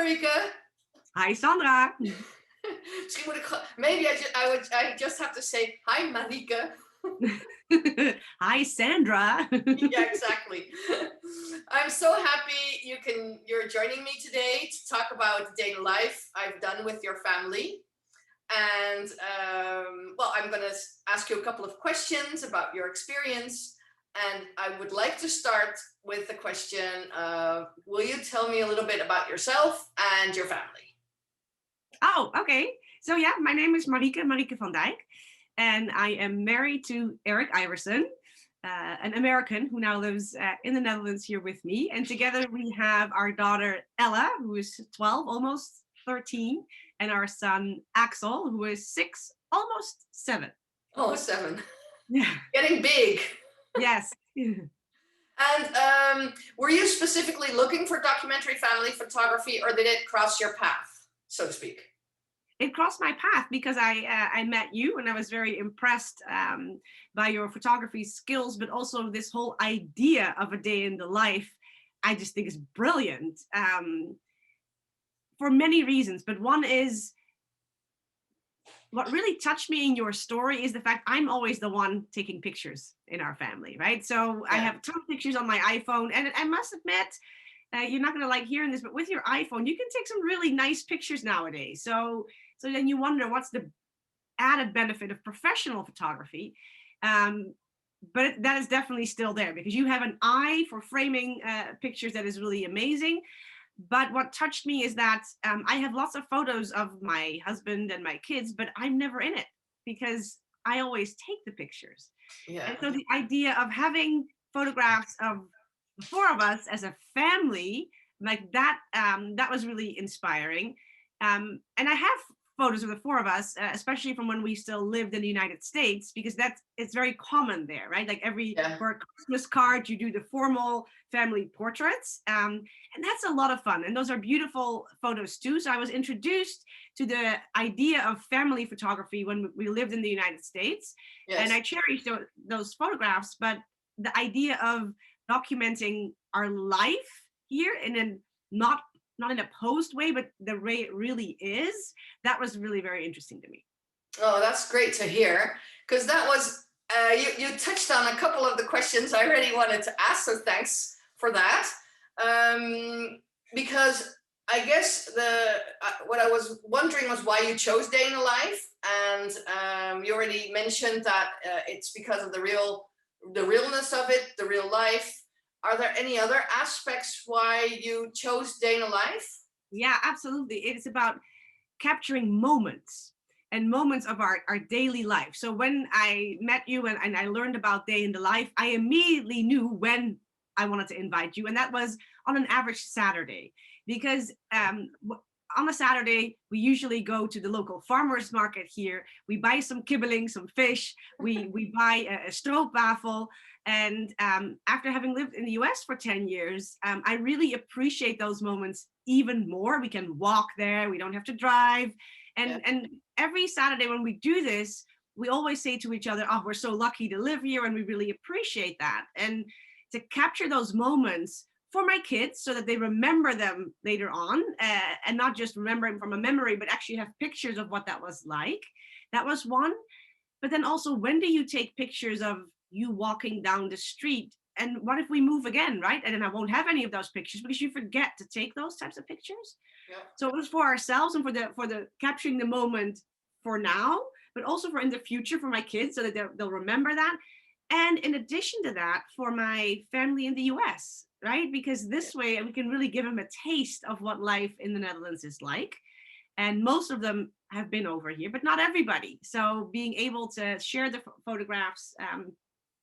Marieke. Hi, Sandra. Misschien moet ik... Maybe I just have to say, hi, Marieke. Hi, Sandra. Yeah, exactly. I'm so happy you're joining me today to talk about the daily life I've done with your family. And well, I'm going to ask you a couple of questions about your experience. And I would like to start with the question of, will you tell me a little bit about yourself and your family? Oh, okay. So yeah, my name is Marieke van Dijk. And I am married to Eric Iverson, an American who now lives in the Netherlands here with me. And together we have our daughter Ella, who is 12, almost 13, and our son Axel, who is 6, almost 7. Oh, 7. Yeah. Getting big. Yes. And were you specifically looking for documentary family photography, or did it cross your path, so to speak? It crossed my path because I met you and I was very impressed by your photography skills, but also this whole idea of a day in the life. I just think is brilliant for many reasons. But one is what really touched me in your story is the fact I'm always the one taking pictures in our family, right? So I have a ton of pictures on my iPhone, and I must admit, you're not going to like hearing this, but with your iPhone, you can take some really nice pictures nowadays. So then you wonder what's the added benefit of professional photography. But that is definitely still there because you have an eye for framing pictures that is really amazing. But what touched me is that I have lots of photos of my husband and my kids, but I'm never in it because I always take the pictures. Yeah. And so the idea of having photographs of the 4 of us as a family, like that, that was really inspiring. And I have photos of the 4 of us, especially from when we still lived in the United States, because it's very common there, right? Like for a Christmas card, you do the formal family portraits, and that's a lot of fun. And those are beautiful photos too. So I was introduced to the idea of family photography when we lived in the United States, and I cherish those photographs. But the idea of documenting our life here in a not in a posed way, but the way it really is, that was really very interesting to me. Oh, that's great to hear, because that was, you touched on a couple of the questions I really wanted to ask, so thanks for that. Because I guess what I was wondering was why you chose Day in the Life, and you already mentioned that it's because of the realness of it, the real life. Are there any other aspects why you chose Day in the Life? Yeah, absolutely. It's about capturing moments and moments of our daily life. So when I met you and I learned about Day in the Life, I immediately knew when I wanted to invite you. And that was on an average Saturday, because on a Saturday, we usually go to the local farmers market here. We buy some kibbeling, some fish. We buy a stroopwafel. And after having lived in the US for 10 years, I really appreciate those moments even more. We can walk there. We don't have to drive. And every Saturday when we do this, we always say to each other, oh, we're so lucky to live here. And we really appreciate that. And to capture those moments for my kids so that they remember them later on, and not just remember them from a memory, but actually have pictures of what that was like. That was one. But then also, when do you take pictures of you walking down the street? And what if we move again, right? And then I won't have any of those pictures because you forget to take those types of pictures. Yeah. So it was for ourselves and for the capturing the moment for now, but also for in the future for my kids so that they'll remember that. And in addition to that, for my family in the US, right? Because this way we can really give them a taste of what life in the Netherlands is like. And most of them have been over here, but not everybody. So being able to share the photographs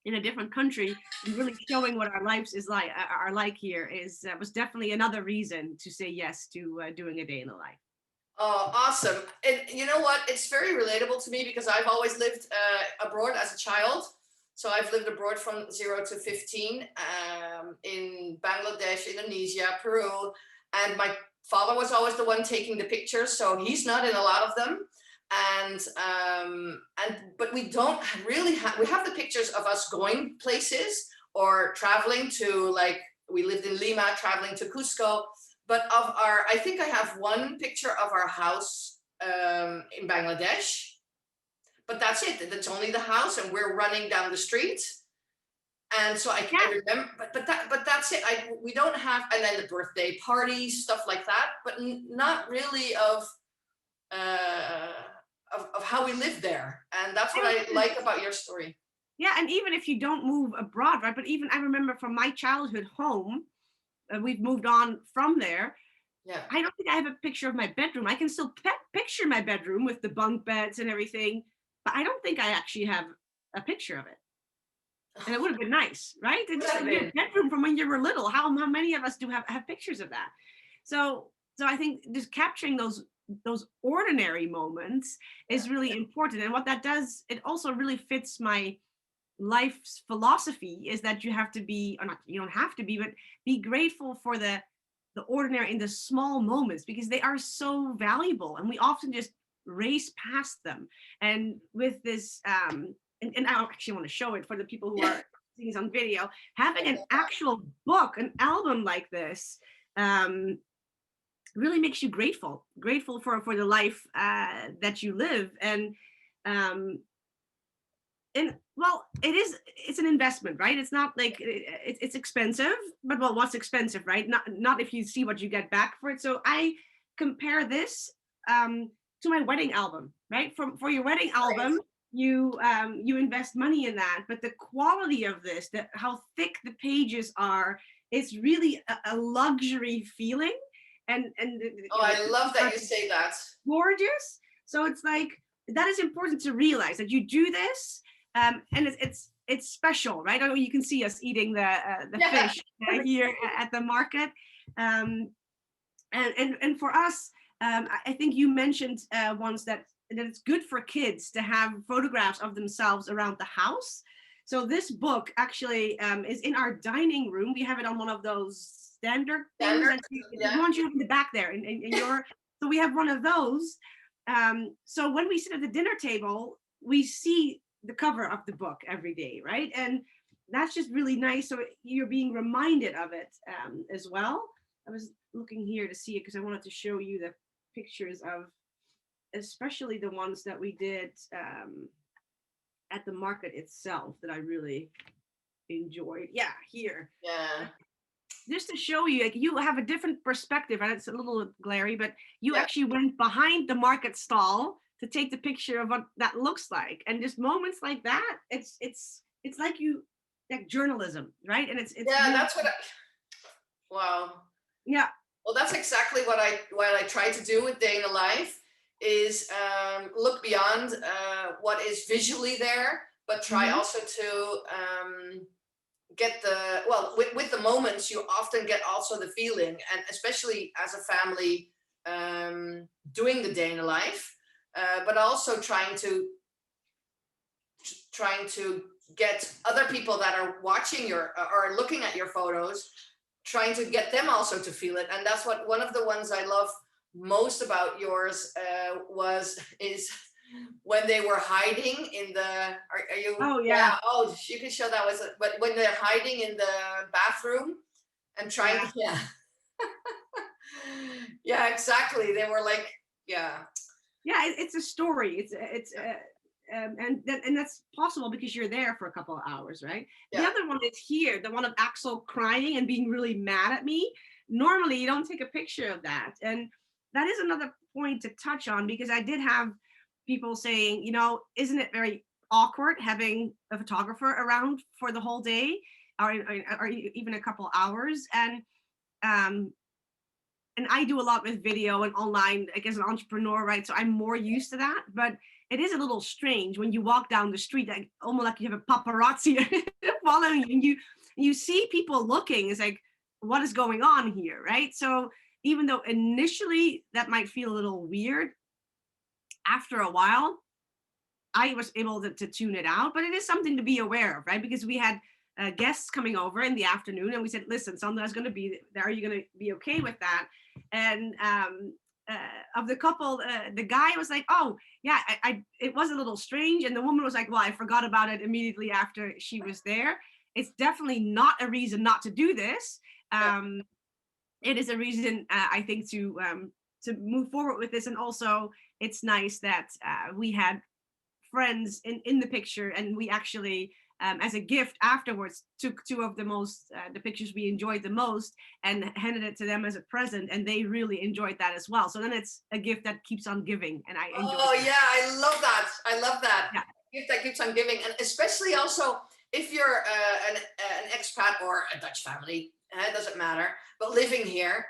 in a different country and really showing what our lives are like here was definitely another reason to say yes to doing a day in the life. Oh, awesome. And you know what? It's very relatable to me because I've always lived abroad as a child. So I've lived abroad from 0 to 15 in Bangladesh, Indonesia, Peru. And my father was always the one taking the pictures. So he's not in a lot of them. But we don't really we have the pictures of us going places or traveling to, like, we lived in Lima, traveling to Cusco. but I think I have one picture of our house in Bangladesh, but that's it. That's only the house, and we're running down the street. And so I Yeah. remember, but that's it. We don't have, and then the birthday parties, stuff like that, but not really uh, of how we live there. And that's what I like about your story. Yeah, and even if you don't move abroad, right? But even I remember from my childhood home, we've moved on from there. Yeah. I don't think I have a picture of my bedroom. I can still picture my bedroom with the bunk beds and everything, but I don't think I actually have a picture of it. And it would have been nice, right? And Would just have your been. bedroom from when you were little. How many of us do have pictures of that? So I think just capturing those ordinary moments Yeah. is really important. And what that does, it also really fits my life's philosophy is that you have to be, or not, you don't have to be, but be grateful for the ordinary in the small moments because they are so valuable and we often just race past them. And with this and I actually want to show it for the people who Yeah. are seeing this on video, having an actual book, an album like this, um really makes you grateful for the life that you live. Um and well, it's an investment, right? It's not like it's expensive, but well, what's expensive, right? Not if you see what you get back for it. So I compare this to my wedding album, right? For your wedding Right. album, you invest money in that, but the quality of this, that how thick the pages are, it's really a luxury feeling. And Oh, I love that you say that. gorgeous. So it's like that is important to realize that you do this, and it's special, right? You can see us eating the Yeah. fish here at the market, um, and for us, I think you mentioned once that it's good for kids to have photographs of themselves around the house. So this book actually is in our dining room. We have it on one of those standard things Standard. that the Yeah. ones you have in the back there, in your. So we have one of those. So when we sit at the dinner table, we see the cover of the book every day, right? And that's just really nice. So you're being reminded of it as well. I was looking here to see it because I wanted to show you the pictures of, especially the ones that we did at the market itself that I really enjoyed. Yeah, here. Yeah. Just to show you, like you have a different perspective, and it's a little glary, but you Yeah. actually went behind the market stall to take the picture of what that looks like, and just moments like that, it's like you like journalism, right? And it's Yeah. really That's what. Wow. yeah. Well, that's exactly what I try to do with Day in the Life is look beyond what is visually there, but try Mhm. also to get the with the moments you often get also the feeling, and especially as a family doing the Day in the Life, but also trying to get other people that are watching your or looking at your photos, trying to get them also to feel it. And that's what one of the ones I love most about yours was is when they were hiding in the are you Oh yeah, yeah, oh, you can show that was but when they're hiding in the bathroom and trying yeah. to yeah. Yeah, exactly, they were like yeah. Yeah, it's a story. And that's possible because you're there for a couple of hours, right? The Yeah. other one is here, the one of Axel crying and being really mad at me. Normally, you don't take a picture of that, and that is another point to touch on because I did have people saying, isn't it very awkward having a photographer around for the whole day, or even a couple hours, um, and I do a lot with video and online, like as an entrepreneur, right? So I'm more used to that. But it is a little strange when you walk down the street, like almost like you have a paparazzi following you, and you see people looking. It's like, what is going on here, right? So even though initially that might feel a little weird, after a while, I was able to tune it out. But it is something to be aware of, right? Because we had guests coming over in the afternoon, and we said, "Listen, Sandra's going to be there. Are you going to be okay with that?" And of the couple, the guy was like, "Oh, yeah, it was a little strange," and the woman was like, "Well, I forgot about it immediately after she was there." It's definitely not a reason not to do this. Yeah. Um, it is a reason, I think, to move forward with this. And also, it's nice that we had friends in the picture, and we actually, as a gift afterwards, took two of the pictures we enjoyed the most and handed it to them as a present, and they really enjoyed that as well. So then it's a gift that keeps on giving, and I enjoyed Oh that. yeah, I love that. I love that. Yeah. Gift that keeps on giving, and especially also if you're an expat or a Dutch family, it doesn't matter, but living here,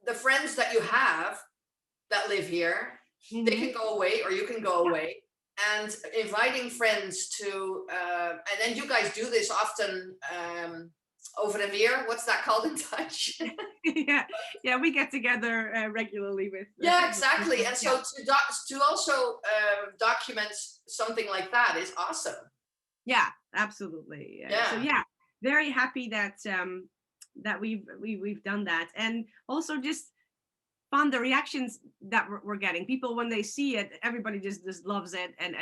the friends that you have that live here, they Hmm. can go away or you can go away. And inviting friends to, and then you guys do this often, over the beer. What's that called in Dutch? Yeah, yeah, we get together regularly Yeah, with exactly. people. And Yeah, so to also document something like that is awesome. yeah, absolutely. So Yeah. yeah, very happy that that we've done that, and also just fun the reactions that we're getting. People when they see it, everybody just loves it, and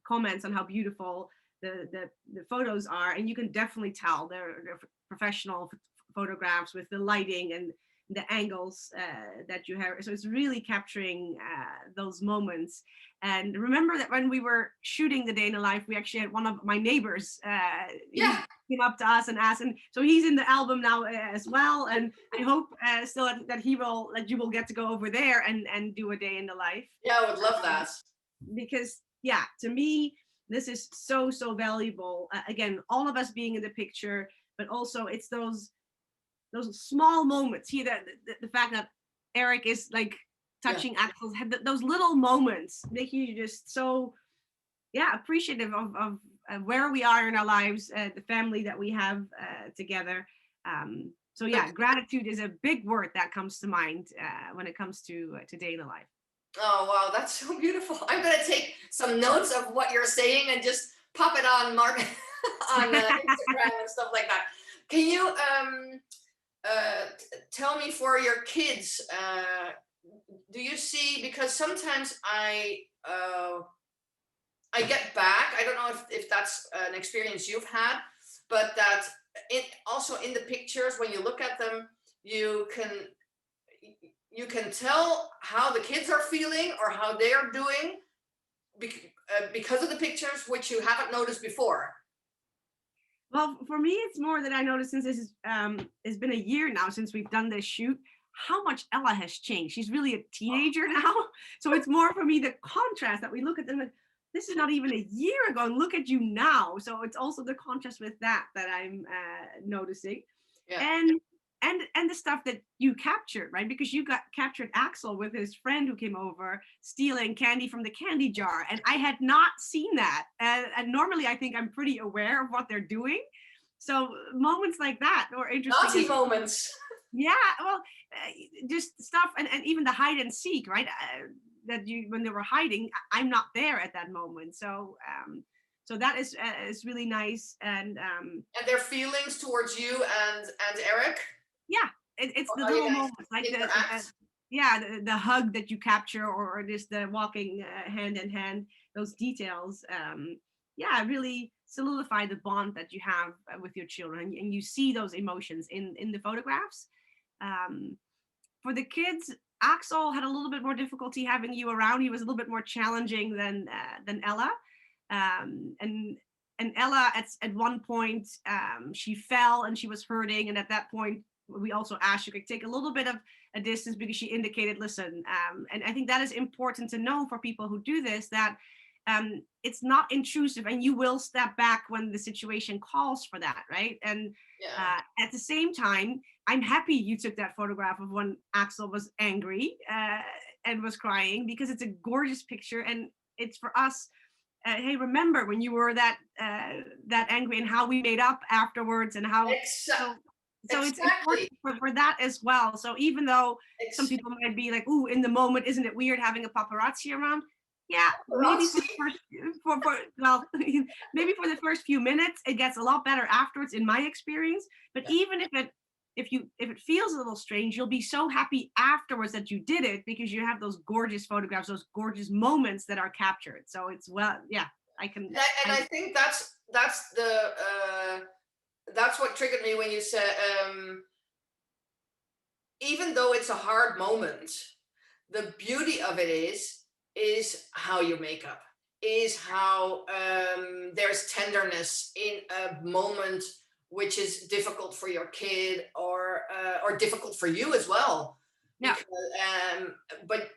comments on how beautiful the photos are, and you can definitely tell they're professional photographs with the lighting and the angles that you have. So it's really capturing those moments. And remember that when we were shooting the day in the life, we actually had one of my neighbors. Yeah. He came up to us and asked, and so he's in the album now as well. And I hope still that you will get to go over there and do a day in the life, Yeah, I would love um, that. because yeah, to me this is so valuable. Again, all of us being in the picture, but also it's those small moments here, that the fact that Eric is like Yeah. touching Axel's head, those little moments make you just so, yeah, appreciative of where we are in our lives, the family that we have together. So But yeah, gratitude is a big word that comes to mind when it comes to daily life. oh wow, that's so beautiful. I'm gonna take some notes of what you're saying and just pop it on Mark on Instagram and stuff like that. Can you tell me for your kids? Do you see, because sometimes I get back. I don't know if that's an experience you've had, but that it also in the pictures when you look at them, you can you can tell how the kids are feeling or how they are doing because of the pictures, which you haven't noticed before. Well, for me, it's more that I noticed since this is it's been a year now since we've done this shoot, how much Ella has changed. She's really a teenager now, so it's more for me the contrast that we look at them. And this is not even a year ago, and look at you now. So it's also the contrast with that I'm noticing, Yeah. and and the stuff that you captured, right? Because you got captured Axel with his friend who came over stealing candy from the candy jar, and I had not seen that. And normally, I think I'm pretty aware of what they're doing. So moments like that are interesting Naughty as moments. yeah. Well, just stuff, and even the hide and seek, right? That you when they were hiding, I'm not there at that moment. So that is really nice, and And their feelings towards you and Eric, yeah, it's or the how you little guys moments like the interact. yeah, the hug that you capture, or just the walking hand in hand, those details, yeah, really solidify the bond that you have with your children, and you see those emotions in the photographs. um, for the kids, Axel had a little bit more difficulty having you around. He was a little bit more challenging than Ella, and Ella at one point, she fell and she was hurting, and at that point we also asked you to take a little bit of a distance, because she indicated, listen, and I think that is important to know for people who do this, that it's not intrusive, and you will step back when the situation calls for that, right? And Yeah. at the same time, I'm happy you took that photograph of when Axel was angry and was crying, because it's a gorgeous picture, and it's for us. Hey, remember when you were that angry, and how we made up afterwards, and how so so it's important Exactly. for that as well. So even though some Ex- people might be like, "Ooh, in the moment, isn't it weird having a paparazzi around?" Yeah, maybe for Paparazzi. the first for well, maybe for the first few minutes, it gets a lot better afterwards, in my experience. But even if it feels a little strange, you'll be so happy afterwards that you did it, because you have those gorgeous photographs, those gorgeous moments that are captured. So it's, well, yeah, I can And I I think that's that's what triggered me when you said, even though it's a hard moment, the beauty of it is how you make up, is how there's tenderness in a moment which is difficult for your kid, or difficult for you as well. Yeah. Because, but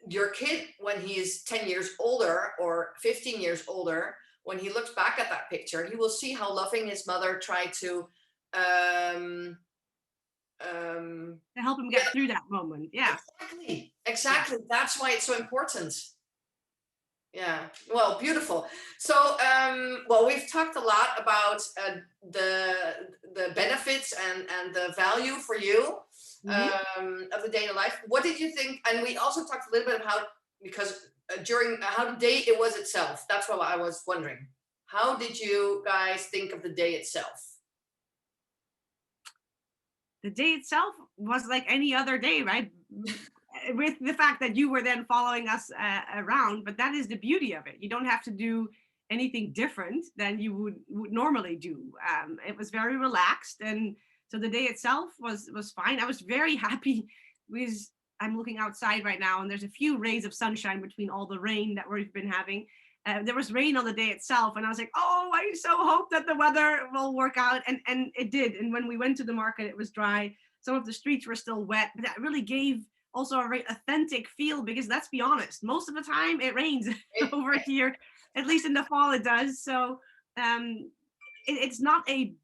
your kid, when he is 10 years older or 15 years older, when he looks back at that picture, he will see how loving his mother tried to um, To help him get through that moment. Yeah. exactly, Yeah. exactly. That's why it's so important. Yeah. Well, beautiful. So, well, we've talked a lot about the benefits and the value for you Mhm. of the day in life. What did you think? And we also talked a little bit about, because during how the day it was itself. That's what I was wondering. How did you guys think of the day itself? The day itself was like any other day, right? With the fact that you were then following us around, but that is the beauty of it. You don't have to do anything different than you would normally do. It was very relaxed, and so the day itself was fine. I was very happy because I'm looking outside right now, and there's a few rays of sunshine between all the rain that we've been having. There was rain on the day itself, and I was like, "Oh, I so hope that the weather will work out," and it did. And when we went to the market, it was dry. Some of the streets were still wet, but that really gave also a very authentic feel, because let's be honest, most of the time it rains It, over here, at least in the fall it does. So um, it's not an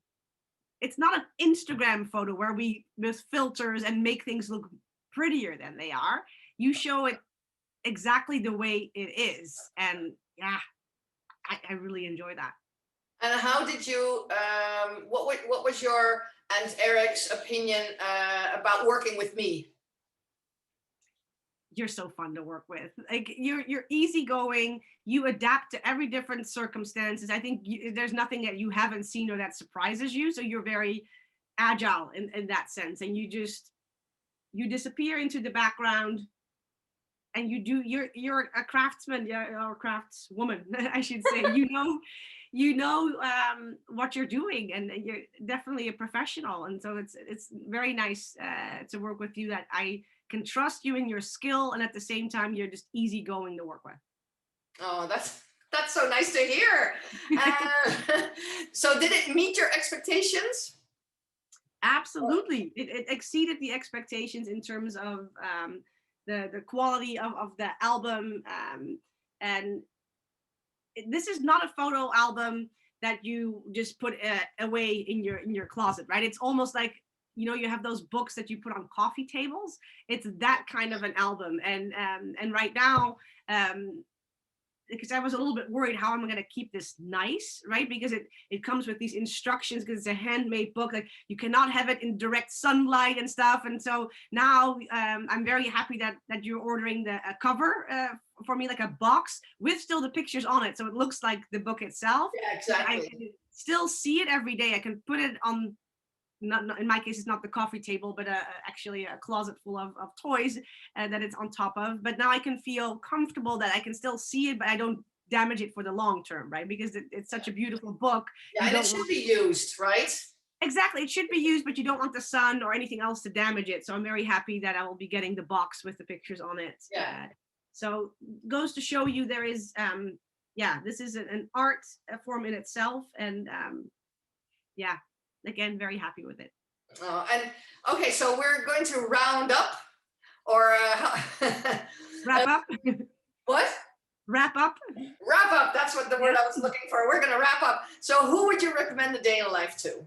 Instagram photo where we with filters and make things look prettier than they are. You show it exactly the way it is, and yeah, I really enjoy that. and how did you? What was your and Eric's opinion about working with me? You're so fun to work with. Like you're easygoing. You adapt to every different circumstances. I think there's nothing that you haven't seen or that surprises you. So you're very agile in that sense, and you disappear into the background, and you're a craftsman, yeah, or craftswoman, I should say. What you're doing, and you're definitely a professional, and so it's very nice to work with you, that I can trust you in your skill, and at the same time you're just easygoing to work with. Oh, that's so nice to hear. So, did it meet your expectations? Absolutely, it exceeded the expectations in terms of the quality of the album, and this is not a photo album that you just put away in your closet, right? It's almost like, you have those books that you put on coffee tables. It's that kind of an album, and right now, because I was a little bit worried, how am I going to keep this nice, right? Because it comes with these instructions, because it's a handmade book, like you cannot have it in direct sunlight and stuff. And so now I'm very happy that you're ordering a cover for me, like a box with still the pictures on it, so it looks like the book itself. Yeah, I exactly. can still see it every day. I can put it on, not in my case, it's not the coffee table, but actually a closet full of toys that it's on top of. But now I can feel comfortable that I can still see it, but I don't damage it for the long term, right? Because it's such a beautiful book. Yeah, You and it don't should want, be used, right? exactly, it should be used, but you don't want the sun or anything else to damage it. So I'm very happy that I will be getting the box with the pictures on it. Yeah. So goes to show you there is, yeah, this is an art form in itself, and yeah, again, very happy with it. And okay, so we're going to round up, or Wrap up. what? Wrap up. Wrap up. That's what the word I was looking for. We're going to wrap up. So, who would you recommend the day in life to?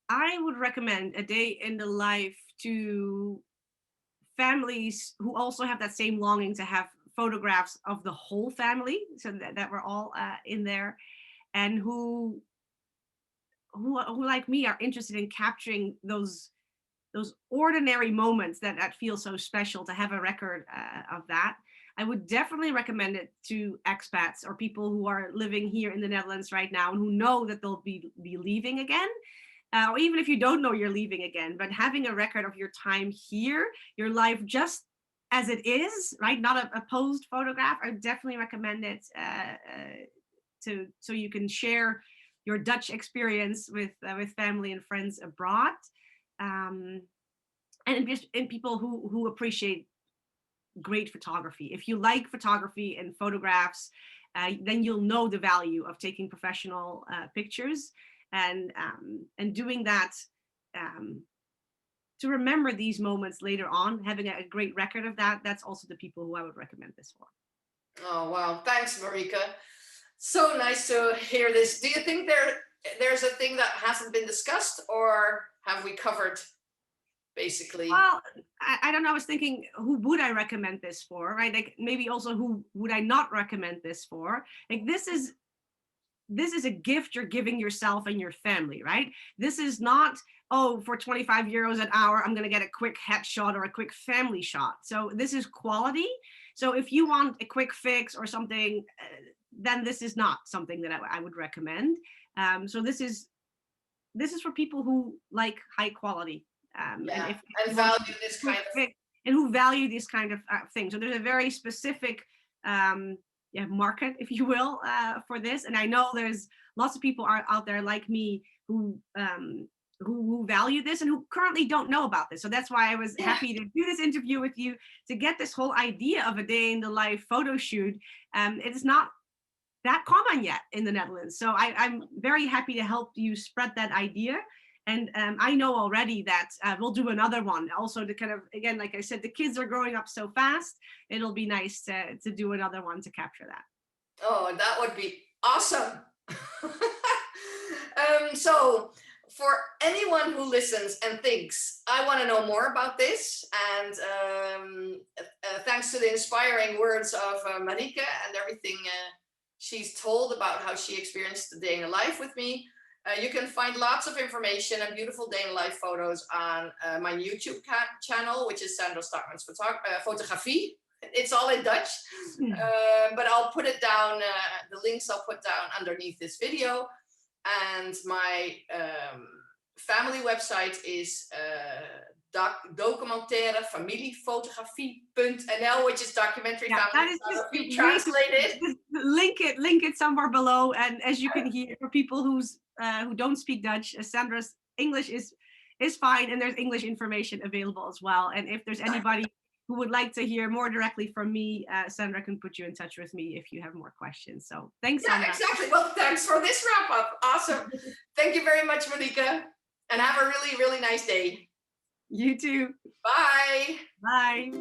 I would recommend a day in the life to families who also have that same longing to have photographs of the whole family, so that we're all in there, and who like me are interested in capturing those ordinary moments that feel so special, to have a record of that. I would definitely recommend it to expats or people who are living here in the Netherlands right now and who know that they'll be leaving again. Or even if you don't know you're leaving again, but having a record of your time here, your life just as it is, right? Not a posed photograph. I definitely recommend it so you can share your Dutch experience with family and friends abroad, and people who appreciate great photography. If you like photography and photographs, then you'll know the value of taking professional pictures and doing that to remember these moments later on. Having a great record of that. That's also the people who I would recommend this for. Oh wow! Thanks, Marieke. So nice to hear this. Do you think there's a thing that hasn't been discussed, or have we covered basically? Well, I don't know. I was thinking, who would I recommend this for, right? Like maybe also who would I not recommend this for? Like this is a gift you're giving yourself and your family, right? This is not, oh, for 25 euros an hour, I'm going to get a quick headshot or a quick family shot. So this is quality. So if you want a quick fix or something, then this is not something that I would recommend. So this is for people who like high quality. And value this kind of, and who value this kind of thing. So there's a very specific market, if you will, for this. And I know there's lots of people out there like me who value this and who currently don't know about this. So that's why I was happy to do this interview with you, to get this whole idea of a day in the life photo shoot. It is not that common yet in the Netherlands. So I'm very happy to help you spread that idea. And I know already that we'll do another one also to kind of, again, like I said, the kids are growing up so fast. It'll be nice to do another one to capture that. Oh, that would be awesome. So for anyone who listens and thinks, I want to know more about this, and thanks to the inspiring words of Marieke and everything she's told about how she experienced the day in the life with me, you can find lots of information and beautiful day in life photos on my YouTube channel, which is Sandra Startmans Fotografie. It's all in Dutch, but I'll put it down, the links I'll put down underneath this video. And my family website is documentairefamiliefotografie.nl, which is documentary family photography translated. Link it somewhere below. And as you can hear, for people who don't speak Dutch, Sandra's English is fine, and there's English information available as well. And if there's anybody who would like to hear more directly from me, Sandra can put you in touch with me if you have more questions. So thanks. Yeah, exactly. Well, thanks for this wrap up. Awesome. Thank you very much, Marieke. And have a really, really nice day. You too. Bye. Bye.